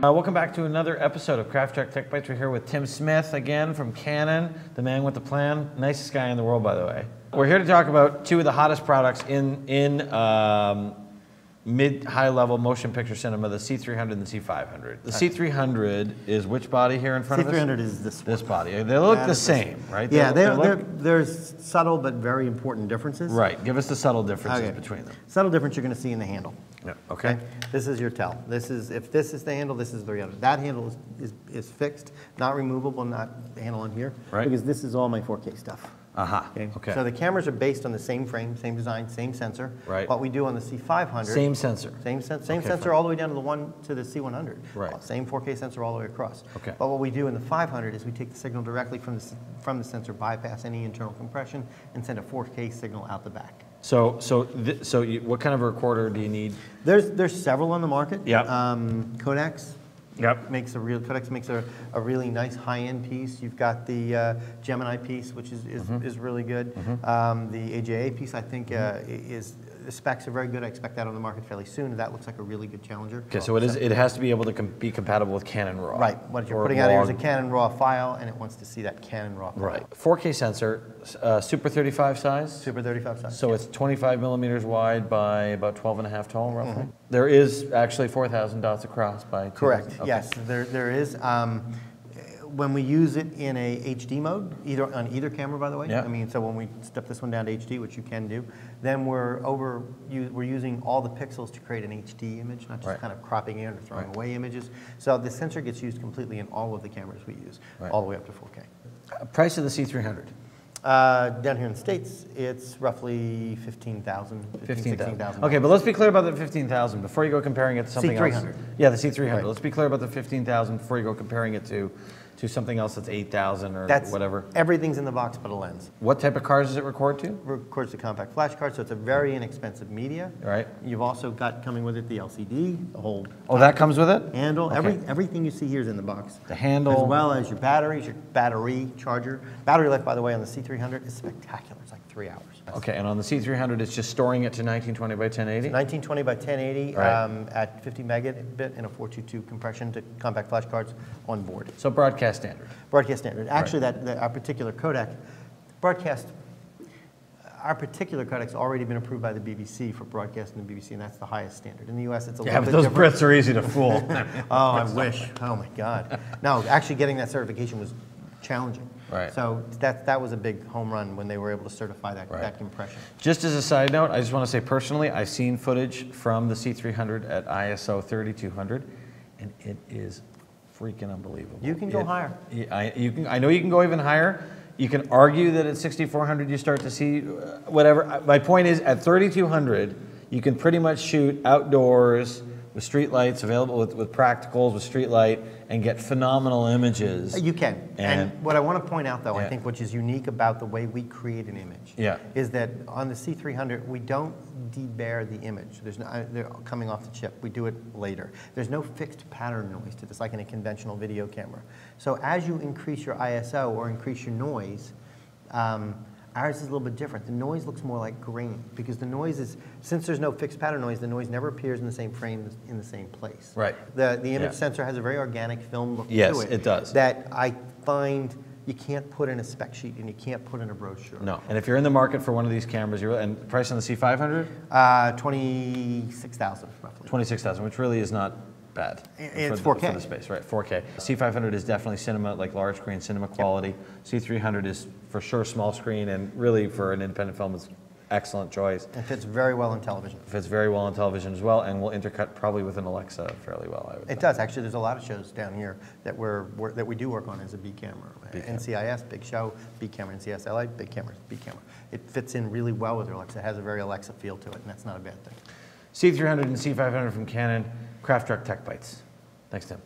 Welcome back to another episode of crafttruck Tech Bites. We're here with Tim Smith again from Canon, the man with the plan. Nicest guy in the world, by the way. We're here to talk about two of the hottest products in mid-high level motion picture cinema, the C300 and the C500. The C300 is which body here in front of us? C300 is this one. This body. They look the same, right? Yeah, there's subtle but very important differences. Right. Give us the subtle differences between them. Subtle difference you're going to see in the handle. Yeah. Okay. This is your tell. If this is the handle, this is the handle. That handle is fixed, not removable, not the handle on here. Right. Because this is all my 4K stuff. Okay. So the cameras are based on the same frame, same design, same sensor. Right. What we do on the C500. Same sensor. Same sensor all the way down to the C100. Right. Same 4K sensor all the way across. Okay. But what we do in the 500 is we take the signal directly from the sensor, bypass any internal compression, and send a 4K signal out the back. So what kind of a recorder do you need? There's several on the market. Yeah. Kodak's. Yep. Kodak makes a really nice high-end piece. You've got the Gemini piece, which is really good. The AJA piece, I think, the specs are very good. I expect that on the market fairly soon. That looks like a really good challenger. Okay, so it has to be able to be compatible with Canon RAW. Right. What you're putting out here is a Canon RAW file, and it wants to see that Canon RAW file. Right. 4K sensor, Super 35 size. Super 35 size. So it's 25 millimeters wide by about 12.5 tall, roughly. There is actually 4,000 dots across by. Correct. Okay. Yes, there is. When we use it in a HD mode, on either camera, by the way. Yeah. I mean, so when we step this one down to HD, which you can do, then we're using all the pixels to create an HD image, not just kind of cropping in or throwing away images. So the sensor gets used completely in all of the cameras we use, all the way up to 4K. Price of the C300. Down here in the States, it's roughly 15,000, 16,000. Okay, but let's be clear about the 15,000 before you go comparing it to something else. C300. Yeah, the C300. Right. Let's be clear about the 15,000 before you go comparing it to something else that's 8,000 or whatever. Everything's in the box but a lens. What type of cars does it record to? It records to compact flash card, so it's a very inexpensive media. Right. You've also got coming with it the LCD, the whole. Oh, that comes with it? Handle. Okay. Everything you see here is in the box. The handle. As well as your batteries, your battery charger. Battery life, by the way, on the C300 is spectacular. It's like 3 hours. Okay, and on the C300, it's just storing it to 1920 by 1080? It's 1920 by 1080 at 50 megabit and a 422 compression to compact flash cards on board. So broadcast standard. Broadcast standard. Actually, our particular codec, our particular codec's already been approved by the BBC for broadcast in the BBC, and that's the highest standard. In the US, it's a little bit different. Yeah, but those Brits are easy to fool. Oh, I wish. Oh, my God. No, actually getting that certification was challenging. Right. So that was a big home run when they were able to certify that compression. Just as a side note, I just want to say personally, I've seen footage from the C300 at ISO 3200, and it is freaking unbelievable. You can go higher. I know you can go even higher. You can argue that at 6400 you start to see whatever. My point is, at 3200, you can pretty much shoot outdoors with street lights available, with practicals, with street light, and get phenomenal images. You can. And what I want to point out, though, I think which is unique about the way we create an image, is that on the C300, we don't debar the image. They're coming off the chip. We do it later. There's no fixed pattern noise to this, like in a conventional video camera. So as you increase your ISO or increase your noise, ours is a little bit different. The noise looks more like grain because the noise is, since there's no fixed pattern noise, the noise never appears in the same frame in the same place. Right. The image sensor has a very organic film look to it. Yes, it does. That I find you can't put in a spec sheet and you can't put in a brochure. No. And if you're in the market for one of these cameras, and price on the C500? 26,000 roughly. 26,000, which really is not bad. It's 4K. For the space, right, 4K. C500 is definitely cinema, like large screen cinema quality. C300 is for sure small screen, and really for an independent film is excellent choice. It fits very well in television. It fits very well in television as well, and will intercut probably with an Alexa fairly well, I would think. It does. Actually, there's a lot of shows down here that we do work on as a B camera. NCIS, big show. B camera, NCIS LA, big camera, B camera. It fits in really well with Alexa. It has a very Alexa feel to it, and that's not a bad thing. C300 and C500 from Canon, crafttruck Tech Bites. Thanks, Tim.